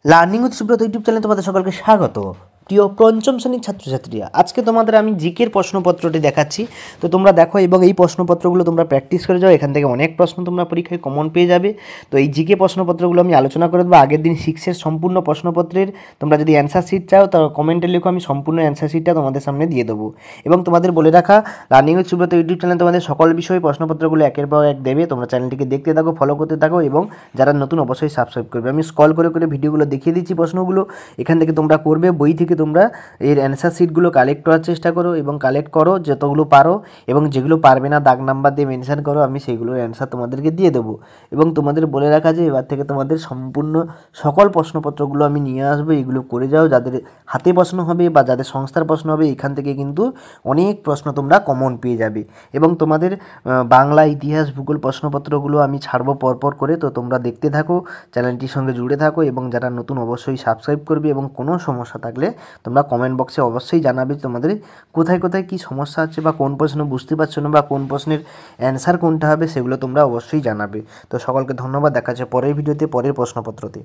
Learning with Subrata YouTube চ্যানেলে তোমাদের সকলকে স্বাগত। প্রিয় পঞ্চম শ্রেণীর ছাত্রছাত্রীরা, আজকে তোমাদের আমি জিকের প্রশ্নপত্রটি দেখাচ্ছি। তো তোমরা দেখো এবং এই প্রশ্নপত্রগুলো তোমরা প্র্যাকটিস করে যাও। এখান থেকে অনেক প্রশ্ন তোমরা পরীক্ষায় কমন পেয়ে যাবে। তো এই জিকে প্রশ্নপত্রগুলো আমি আলোচনা করে দেবো। আগের দিন 6-এর সম্পূর্ণ প্রশ্নপত্রের তোমরা যদি অ্যান্সার শিট চাও তো কমেন্টে লিখো, আমি সম্পূর্ণ অ্যান্সার শিটটা তোমাদের সামনে দিয়ে দেবো। এবং তোমাদের বলে রাখা, learning with Subrata YouTube channel তোমাদের সকল বিষয়ে প্রশ্নপত্রগুলো একের পর এক দেবে। তোমরা চ্যানেলটিকে দেখতে থাকো, ফলো করতে থাকো এবং যারা নতুন অবশ্যই সাবস্ক্রাইব করবে। আমি স্ক্রল করে করে ভিডিওগুলো দেখিয়ে দিচ্ছি প্রশ্নগুলো, এখান থেকে তোমরা করবে। বই থেকে তোমরা এর অ্যান্সার শিটগুলো কালেক্ট করার চেষ্টা করো এবং কালেক্ট করো যতগুলো পারো, এবং যেগুলো পারবে না দাগ নাম্বার দিয়ে মেনশন করো, আমি সেইগুলোর অ্যান্সার তোমাদেরকে দিয়ে দেবো। এবং তোমাদের বলে রাখা যে এবার থেকে তোমাদের সম্পূর্ণ সকল প্রশ্নপত্রগুলো আমি নিয়ে আসবো, এগুলো করে যাও। যাদের হাতে প্রশ্ন হবে বা যাদের সংস্থার প্রশ্ন হবে, এখান থেকে কিন্তু অনেক প্রশ্ন তোমরা কমন পেয়ে যাবে। এবং তোমাদের বাংলা, ইতিহাস, ভূগোল প্রশ্নপত্রগুলো আমি ছাড়বো পরপর করে, তো তোমরা দেখতে থাকো, চ্যানেলটির সঙ্গে জুড়ে থাকো এবং যারা নতুন অবশ্যই সাবস্ক্রাইব করবে। এবং কোনো সমস্যা থাকলে তোমরা কমেন্ট বক্সে অবশ্যই জানাবে তোমাদের কোথায় কোথায় কী সমস্যা হচ্ছে বা কোন প্রশ্ন বুঝতে পারছো না বা কোন প্রশ্নের অ্যান্সার কোনটা হবে, সেগুলো তোমরা অবশ্যই জানাবে। তো সকলকে ধন্যবাদ, দেখা যাচ্ছে পরের ভিডিওতে পরের প্রশ্নপত্রতে।